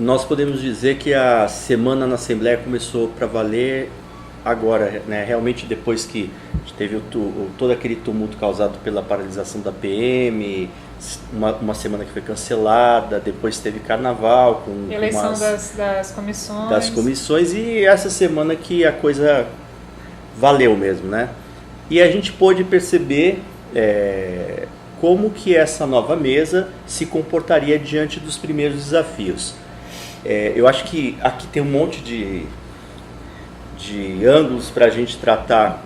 nós podemos dizer que a semana na Assembleia começou para valer agora, né? Realmente depois que teve todo aquele tumulto causado pela paralisação da PM, uma semana que foi cancelada, depois teve carnaval com eleição das comissões. Das comissões, e essa semana que a coisa valeu mesmo, né? E a gente pôde perceber como que essa nova mesa se comportaria diante dos primeiros desafios. Eu acho que aqui tem um monte de ângulos para a gente tratar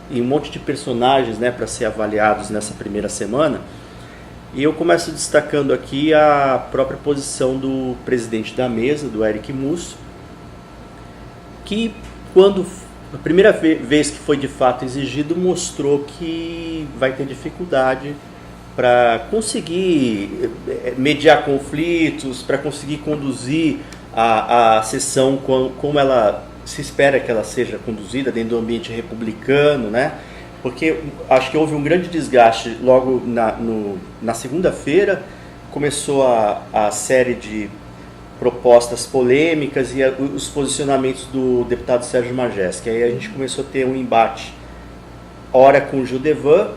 e um monte de personagens, né, para ser avaliados nessa primeira semana. E eu começo destacando aqui a própria posição do presidente da mesa, do Eric Musso, que quando a primeira vez que foi de fato exigido, mostrou que vai ter dificuldade para conseguir mediar conflitos, para conseguir conduzir a sessão como ela se espera que ela seja conduzida dentro do ambiente republicano, né? Porque acho que houve um grande desgaste logo na segunda-feira, começou a série de propostas polêmicas e os posicionamentos do deputado Sérgio Majestic. Aí a gente começou a ter um embate, ora com o Gildevan,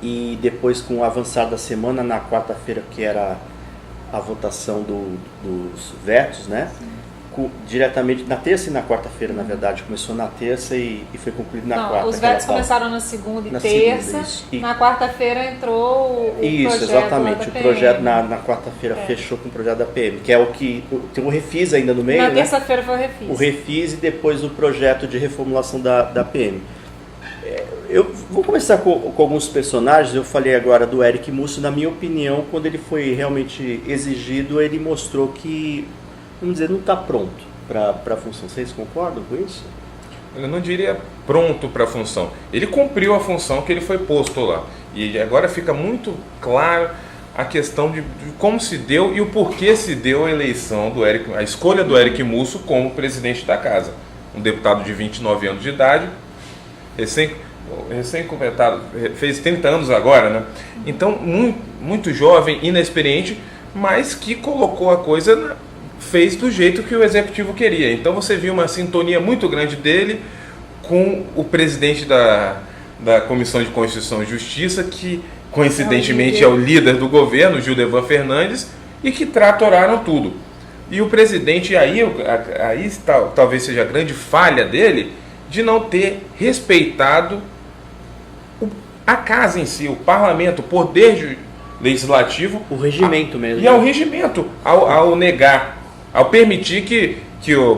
e depois com o avançar da semana, na quarta-feira, que era a votação dos vetos, né? Diretamente na terça e na quarta-feira, na verdade. Começou na terça e foi concluído na quarta. Os vetos começaram na segunda e terça. Na quarta-feira entrou o projeto. Isso, exatamente. O projeto na quarta-feira fechou com o projeto da PM, que é o que tem o refis ainda no meio. Na terça-feira foi o refis. O refis e depois o projeto de reformulação da PM. Eu vou começar com alguns personagens. Eu falei agora do Eric Musso. Na minha opinião, quando ele foi realmente exigido, ele mostrou que, vamos dizer, não está pronto para a função. Vocês concordam com isso? Eu não diria pronto para a função. Ele cumpriu a função que ele foi posto lá. E agora fica muito claro a questão de como se deu e o porquê se deu a eleição a escolha do Eric Musso como presidente da casa. Um deputado de 29 anos de idade, recém-completado, fez 30 anos agora, né? Então, muito jovem, inexperiente, mas que colocou a coisa, fez do jeito que o executivo queria. Então você viu uma sintonia muito grande dele com o presidente da Comissão de Constituição e Justiça, que coincidentemente é o líder do governo, Gildevan Fernandes, e que tratoraram tudo. E o presidente, aí talvez seja a grande falha dele, de não ter respeitado a casa em si, o parlamento, o poder legislativo. O regimento mesmo. E ao regimento, ao negar, ao permitir que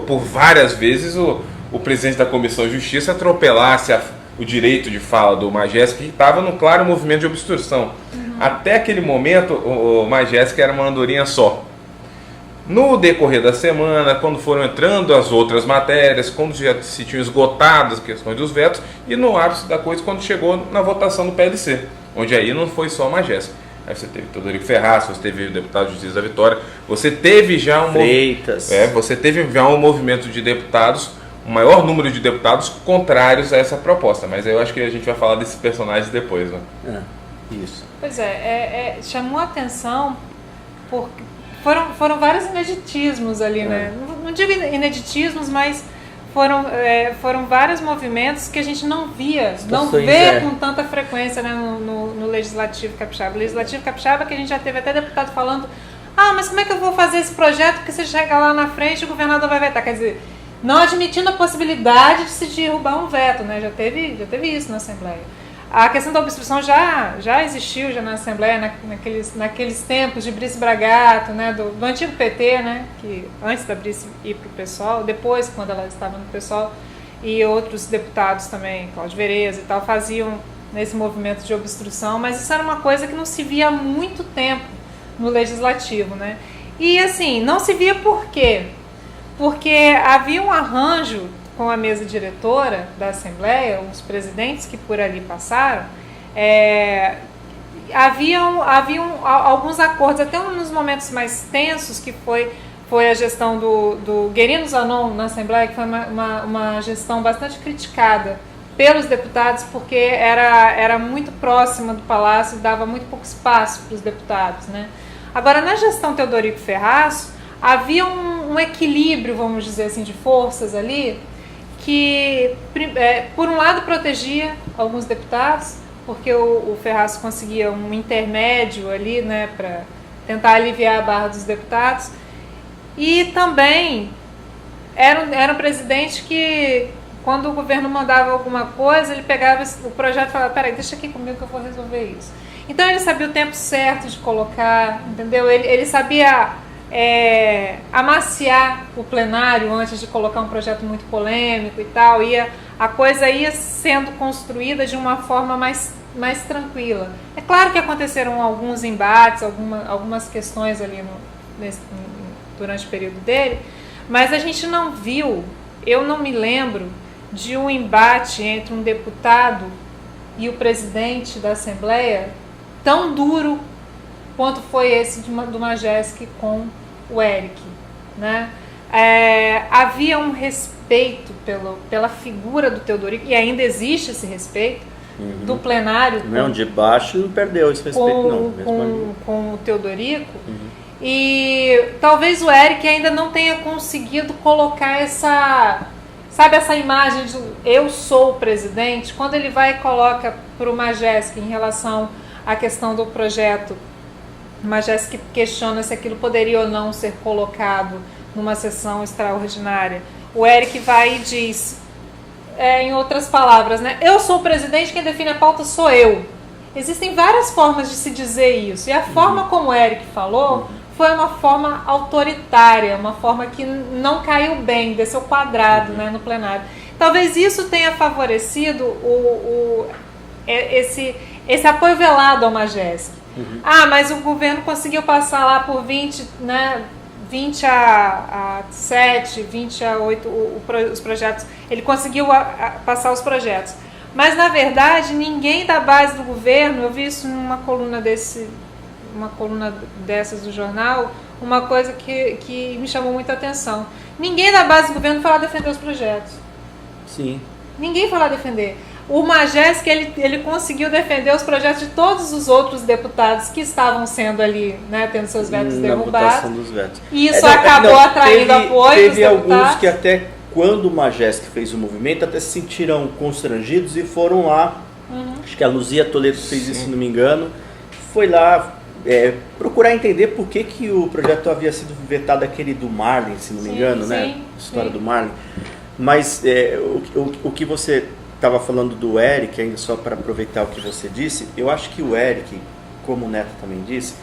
por várias vezes o presidente da Comissão de Justiça atropelasse o direito de fala do Majestic, que estava num claro movimento de obstrução. Até aquele momento, o Majestic era uma andorinha só. No decorrer da semana, quando foram entrando as outras matérias, quando já se tinham esgotado as questões dos vetos, e no ápice da coisa, quando chegou na votação do PLC, onde aí não foi só o Majestic. Aí você teve Teodorico Ferraz, você teve o deputado Justiça da Vitória, você teve já você teve já um movimento de deputados, um maior número de deputados contrários a essa proposta. Mas eu acho que a gente vai falar desses personagens depois, né? Isso. Pois chamou a atenção porque foram vários ineditismos ali, né? Não digo ineditismos, mas foram vários movimentos que a gente não vê com tanta frequência, né, no Legislativo Capixaba. O Legislativo Capixaba, que a gente já teve até deputado falando, mas como é que eu vou fazer esse projeto, porque você chega lá na frente e o governador vai vetar? Quer dizer, não admitindo a possibilidade de se derrubar um veto, né? Já teve isso na Assembleia. A questão da obstrução já existiu já na Assembleia, naqueles tempos de Brice Bragato, né, do antigo PT, né, que antes da Brice ir para o PSOL, depois, quando ela estava no PSOL, e outros deputados também, Cláudio Vereza e tal, faziam nesse movimento de obstrução, mas isso era uma coisa que não se via há muito tempo no Legislativo, né? E assim, não se via por quê? Porque havia um arranjo com a mesa diretora da Assembleia, os presidentes que por ali passaram, haviam alguns acordos, até nos momentos mais tensos, que foi a gestão do Guerino Zanon na Assembleia, que foi uma gestão bastante criticada pelos deputados, porque era muito próxima do Palácio e dava muito pouco espaço para os deputados, né? Agora, na gestão Teodorico Ferraz, havia um equilíbrio, vamos dizer assim, de forças ali, que, por um lado, protegia alguns deputados, porque o Ferraz conseguia um intermédio ali, né, para tentar aliviar a barra dos deputados, e também era um presidente que, quando o governo mandava alguma coisa, ele pegava o projeto e falava, peraí, deixa aqui comigo que eu vou resolver isso. Então ele sabia o tempo certo de colocar, entendeu? Ele sabia amaciar o plenário antes de colocar um projeto muito polêmico e tal, a coisa ia sendo construída de uma forma mais tranquila. É claro que aconteceram alguns embates, algumas questões ali durante o período dele, mas a gente não viu, eu não me lembro de um embate entre um deputado e o presidente da Assembleia tão duro quanto foi esse do Majeski com o Eric, né? Havia um respeito pela figura do Teodorico, e ainda existe esse respeito, do plenário. Não, de baixo não perdeu esse respeito, com o Teodorico. E talvez o Eric ainda não tenha conseguido colocar essa imagem de eu sou o presidente. Quando ele vai e coloca para o Majeski em relação à questão do projeto, o Majeski questiona se aquilo poderia ou não ser colocado numa sessão extraordinária. O Eric vai e diz, em outras palavras, né, eu sou o presidente, quem define a pauta sou eu. Existem várias formas de se dizer isso, e a forma como o Eric falou foi uma forma autoritária, uma forma que não caiu bem, desceu quadrado, né, no plenário. Talvez isso tenha favorecido esse apoio velado ao Majeski. Mas o governo conseguiu passar lá por 20 a 7, 20 a 8 os projetos. Ele conseguiu passar os projetos. Mas, na verdade, ninguém da base do governo, eu vi isso numa coluna dessas do jornal, uma coisa que me chamou muita atenção. Ninguém da base do governo foi lá defender os projetos. Sim. Ninguém foi lá defender. O Majeski, ele conseguiu defender os projetos de todos os outros deputados que estavam sendo ali, né, tendo seus vetos derrubados. Dos vetos. E isso acabou atraindo apoio dos deputados. Teve alguns que até quando o Majeski fez o movimento, até se sentiram constrangidos e foram lá. Acho que a Luzia Toledo fez isso, se não me engano. Foi lá procurar entender por que o projeto havia sido vetado, aquele do Marlin, se não me engano, né? A história do Marlin. Mas o que você estava falando do Eric, ainda só para aproveitar o que você disse, eu acho que o Eric, como o Neto também disse,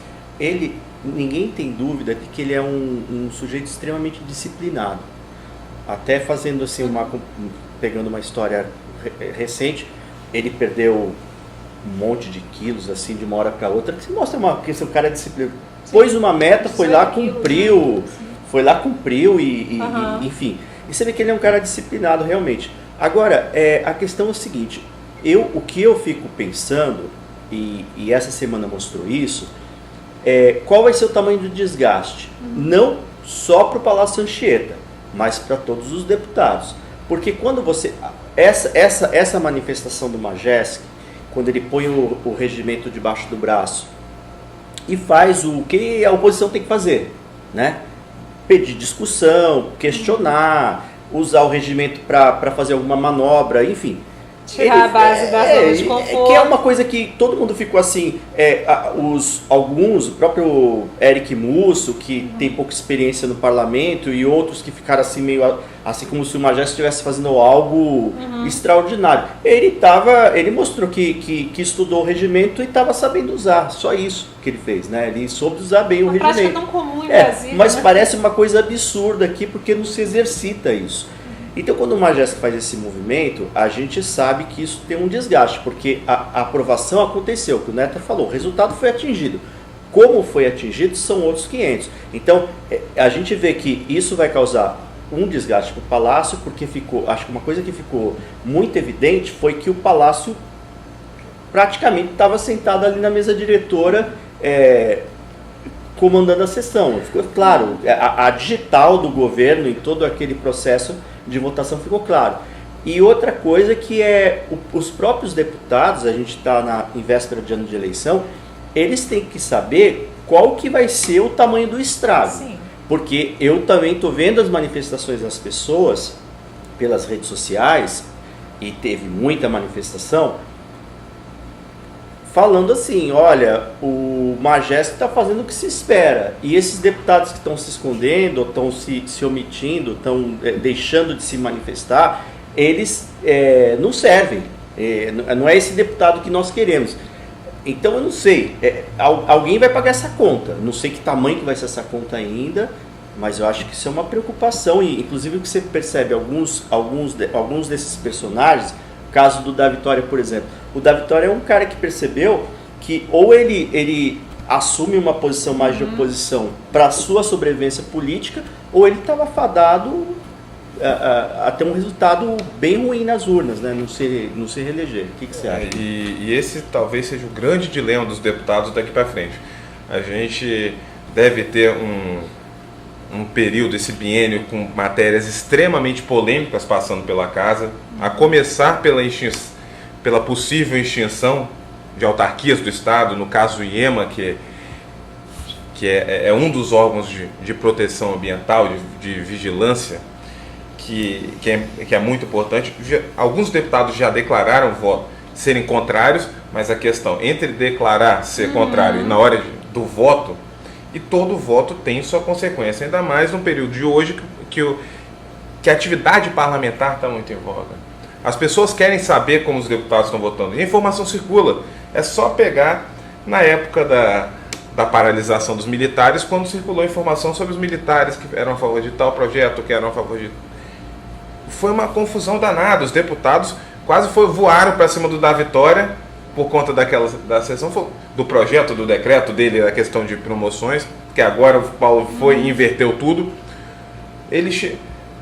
ninguém tem dúvida de que ele é um sujeito extremamente disciplinado. Até fazendo assim, pegando uma história recente, ele perdeu um monte de quilos assim de uma hora para outra, que mostra que esse cara é disciplinado. Pôs uma meta, foi lá, cumpriu, e enfim. E você vê que ele é um cara disciplinado realmente. Agora, a questão é o seguinte, o que eu fico pensando, e essa semana mostrou isso, qual vai ser o tamanho do desgaste? Não só para o Palácio Anchieta, mas para todos os deputados. Porque quando você... Essa manifestação do Majeski, quando ele põe o regimento debaixo do braço e faz o que a oposição tem que fazer, né? Pedir discussão, questionar, usar o regimento para fazer alguma manobra, enfim. Tirar a base da zona de conforto. Que é uma coisa que todo mundo ficou assim, o próprio Eric Musso, que tem pouca experiência no parlamento, e outros que ficaram assim meio assim como se o Majeski estivesse fazendo algo extraordinário. Ele mostrou que estudou o regimento e estava sabendo usar, só isso que ele fez, né? Ele soube usar bem o regimento. Prática tão comum em Brasília, mas parece uma coisa absurda aqui, porque não se exercita isso. Então, quando o Majeski faz esse movimento, a gente sabe que isso tem um desgaste, porque a aprovação aconteceu, o que o Neto falou, o resultado foi atingido. Como foi atingido são outros 500. Então, a gente vê que isso vai causar um desgaste para o Palácio, porque acho que uma coisa que ficou muito evidente foi que o Palácio praticamente estava sentado ali na mesa diretora, comandando a sessão. Ficou claro, a digital do governo em todo aquele processo de votação ficou claro. E outra coisa que os próprios deputados, a gente está em véspera de ano de eleição, eles têm que saber qual que vai ser o tamanho do estrago. Sim. Porque eu também estou vendo as manifestações das pessoas pelas redes sociais, e teve muita manifestação, falando assim, olha, o Majeski está fazendo o que se espera, e esses deputados que estão se escondendo, ou estão se omitindo, estão deixando de se manifestar, eles não servem, não é esse deputado que nós queremos. Então eu não sei, alguém vai pagar essa conta, não sei que tamanho que vai ser essa conta ainda, mas eu acho que isso é uma preocupação, e inclusive o que você percebe, alguns desses personagens, o caso do Da Vitória, por exemplo, o Da Vitória é um cara que percebeu que ou ele assume uma posição mais de oposição para a sua sobrevivência política, ou ele estava fadado a ter um resultado bem ruim nas urnas, né? Não se reeleger. O que você acha? E esse talvez seja o grande dilema dos deputados daqui para frente. A gente deve ter um período, esse biênio, com matérias extremamente polêmicas passando pela casa, a começar pela possível extinção de autarquias do Estado, no caso do IEMA, que é um dos órgãos de proteção ambiental, de vigilância, que é muito importante. Alguns deputados já declararam serem contrários, mas a questão entre declarar ser contrário e na hora do voto, e todo voto tem sua consequência, ainda mais no período de hoje que a atividade parlamentar está muito em voga. As pessoas querem saber como os deputados estão votando, e a informação circula. É só pegar na época da paralisação dos militares, quando circulou informação sobre os militares que eram a favor de tal projeto, que eram a favor de... Foi uma confusão danada, os deputados quase voaram para cima do Da Vitória, por conta da sessão do projeto, do decreto dele, a questão de promoções, que agora o Paulo foi e inverteu tudo.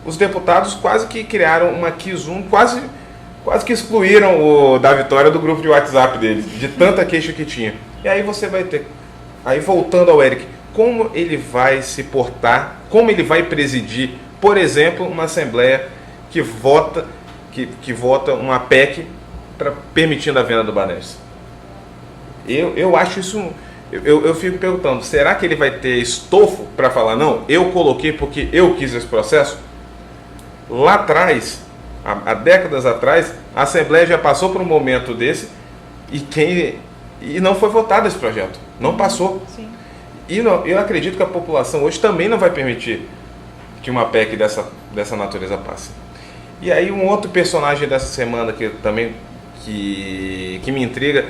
Os deputados quase que criaram uma Q1, quase que excluíram o Da Vitória do grupo de WhatsApp dele, de tanta queixa que tinha. E aí você vai ter, aí voltando ao Eric, como ele vai se portar, como ele vai presidir, por exemplo, uma Assembleia que vota uma PEC permitindo a venda do Banespa. Eu acho isso... Eu fico perguntando, será que ele vai ter estofo para falar, não, eu coloquei porque eu quis esse processo? Lá atrás, há décadas atrás, a Assembleia já passou por um momento desse e não foi votado esse projeto. Não passou. Sim. E eu acredito que a população hoje também não vai permitir que uma PEC dessa natureza passe. E aí um outro personagem dessa semana que também que me intriga,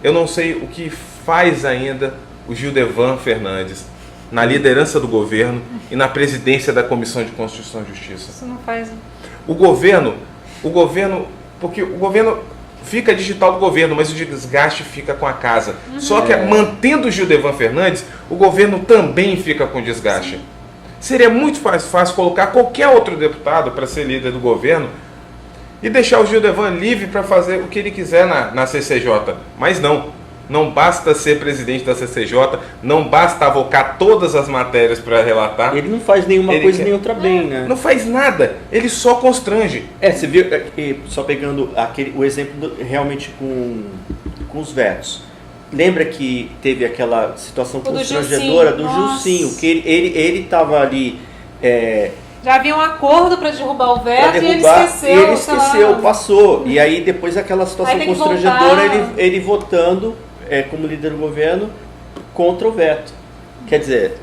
eu não sei o que faz ainda o Gildevan Fernandes na liderança do governo e na presidência da Comissão de Constituição e Justiça. Isso não faz... O governo, porque o governo fica digital do governo, mas o desgaste fica com a casa. Só que mantendo o Gildevan Fernandes, o governo também fica com desgaste. Sim. Seria muito fácil colocar qualquer outro deputado para ser líder do governo e deixar o Gildevan livre para fazer o que ele quiser na CCJ. Mas não basta ser presidente da CCJ, não basta avocar todas as matérias para relatar. Ele não faz nenhuma coisa nem outra bem, né? Não faz nada, ele só constrange. Você viu, só pegando o exemplo realmente com os vetos. Lembra que teve aquela situação constrangedora do Gilcinho, que ele estava ali... Já havia um acordo para derrubar o veto e ele esqueceu. Passou. E aí depois aquela situação constrangedora, ele votando como líder do governo contra o veto. Quer dizer...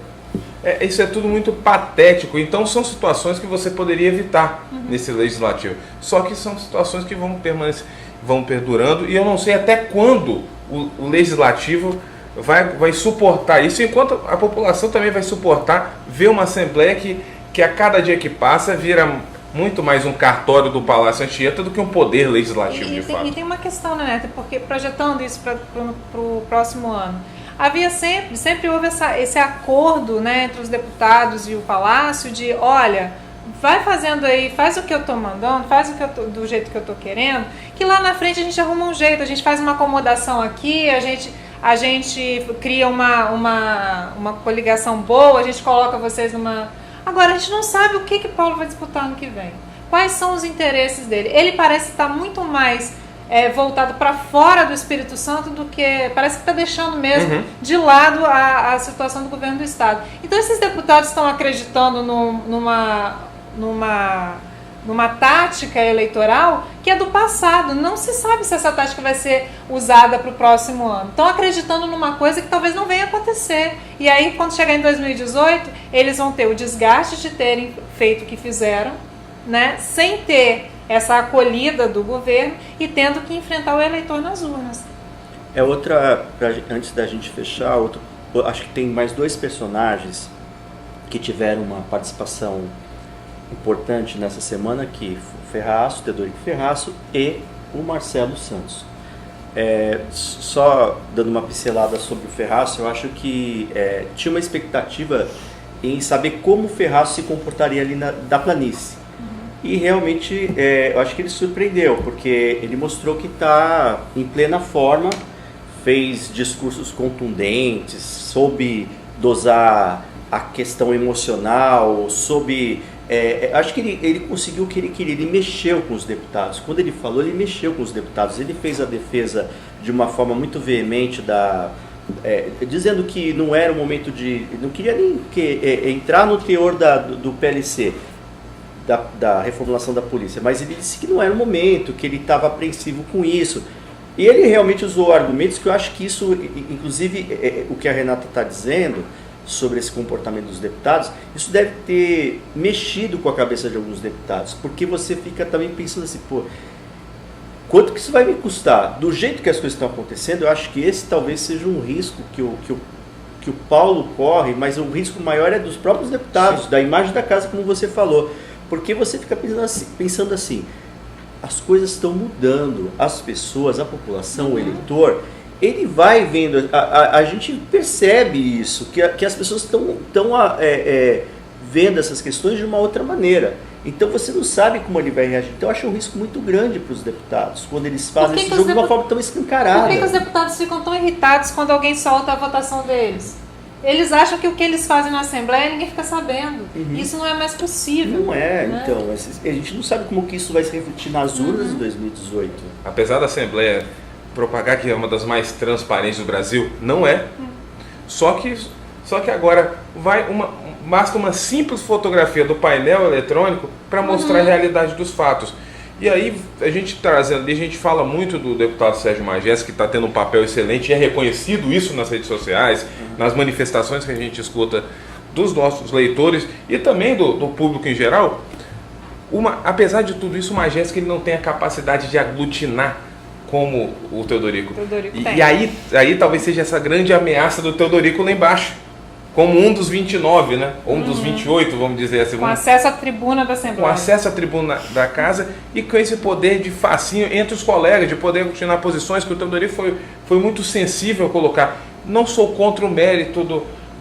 isso é tudo muito patético. Então são situações que você poderia evitar nesse legislativo. Só que são situações que vão perdurando, e eu não sei até quando o legislativo vai suportar isso, enquanto a população também vai suportar ver uma Assembleia que a cada dia que passa vira muito mais um cartório do Palácio Anchieta do que um poder legislativo de fato. E tem uma questão, né, Neto? Porque projetando isso para o próximo ano, sempre houve esse acordo, né, entre os deputados e o Palácio de, olha, vai fazendo aí, faz o que eu estou mandando, faz do jeito que eu estou querendo, que lá na frente a gente arruma um jeito, a gente faz uma acomodação aqui, a gente cria uma coligação boa, a gente coloca vocês numa... Agora, a gente não sabe o que Paulo vai disputar ano que vem. Quais são os interesses dele? Ele parece estar muito mais voltado para fora do Espírito Santo do que parece que está deixando mesmo de lado a situação do governo do Estado. Então esses deputados estão acreditando numa tática eleitoral que é do passado. Não se sabe se essa tática vai ser usada para o próximo ano. Estão acreditando numa coisa que talvez não venha acontecer. E aí, quando chegar em 2018, eles vão ter o desgaste de terem feito o que fizeram, né, sem ter essa acolhida do governo e tendo que enfrentar o eleitor nas urnas. Antes da gente fechar, acho que tem mais 2 personagens que tiveram uma participação importante nessa semana, que o Ferraço, o Teodorico Ferraço e o Marcelo Santos. Só dando uma pincelada sobre o Ferraço, eu acho que tinha uma expectativa em saber como o Ferraço se comportaria ali da planície. E realmente eu acho que ele surpreendeu, porque ele mostrou que está em plena forma, fez discursos contundentes, soube dosar a questão emocional, acho que ele conseguiu o que ele queria, ele mexeu com os deputados. Quando ele falou, ele mexeu com os deputados, ele fez a defesa de uma forma muito veemente, dizendo que não era o momento não queria nem entrar no teor do PLC, da reformulação da polícia, mas ele disse que não era o momento, que ele estava apreensivo com isso. E ele realmente usou argumentos que eu acho que isso, inclusive o que a Renata está dizendo sobre esse comportamento dos deputados, isso deve ter mexido com a cabeça de alguns deputados, porque você fica também pensando assim, quanto que isso vai me custar? Do jeito que as coisas estão acontecendo, eu acho que esse talvez seja um risco que o Paulo corre, mas o risco maior é dos próprios deputados, da imagem da casa, como você falou. Porque você fica pensando assim, as coisas estão mudando, as pessoas, a população, o eleitor, ele vai vendo, a gente percebe isso, que as pessoas estão vendo essas questões de uma outra maneira. Então você não sabe como ele vai reagir. Então eu acho um risco muito grande para os deputados, quando eles fazem esse jogo de uma forma tão escancarada. Por que os deputados ficam tão irritados quando alguém solta a votação deles? Eles acham que o que eles fazem na Assembleia ninguém fica sabendo. Isso não é mais possível. Não é, né? Então. A gente não sabe como que isso vai se refletir nas urnas de 2018. Apesar da Assembleia propagar que é uma das mais transparentes do Brasil, não é. Só que agora basta uma simples fotografia do painel eletrônico para mostrar a realidade dos fatos. E aí a gente fala muito do deputado Sérgio Magés, que está tendo um papel excelente, e é reconhecido isso nas redes sociais, nas manifestações que a gente escuta dos nossos leitores e também do público em geral. Apesar de tudo isso, o Magés ele não tem a capacidade de aglutinar como o Teodorico. E aí talvez seja essa grande ameaça do Teodorico lá embaixo, como um dos 29, né? Ou um dos 28, vamos dizer assim. Com acesso à tribuna da Assembleia. Com acesso à tribuna da casa e com esse poder de fascínio entre os colegas, de poder continuar posições que o Teodorico foi muito sensível a colocar. Não sou contra o mérito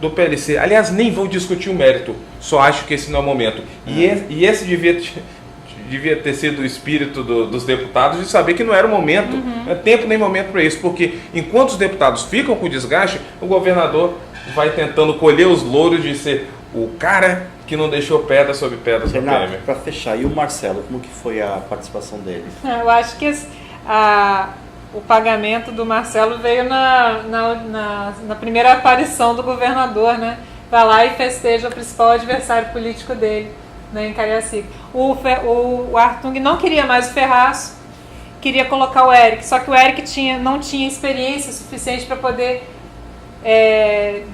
do PLC. Aliás, nem vou discutir o mérito. Só acho que esse não é o momento. E esse devia ter sido o espírito dos deputados, de saber que não era o momento, não é tempo nem momento para isso. Porque enquanto os deputados ficam com desgaste, o governador vai tentando colher os louros de ser o cara que não deixou pedra sobre pedra sobre Temer. Para fechar, e o Marcelo, como que foi a participação dele? Eu acho que o pagamento do Marcelo veio na primeira aparição do governador, né? Vai lá e festeja o principal adversário político dele, né, em Cariacica. O Artung não queria mais o Ferraço, queria colocar o Eric, só que o Eric não tinha experiência suficiente para poder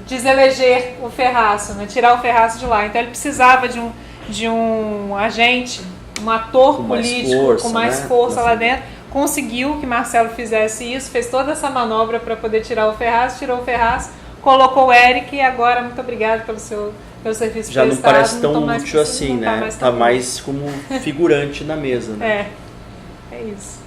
deseleger o Ferraço, né? Tirar o Ferraço de lá. Então ele precisava de um agente, um ator político com mais força lá dentro. Conseguiu que Marcelo fizesse isso, fez toda essa manobra para poder tirar o Ferraço, tirou o Ferraço, colocou o Eric e agora, muito obrigado pelo serviço já prestado. Não parece tão útil assim, né? Tá mais como figurante na mesa, né? É isso.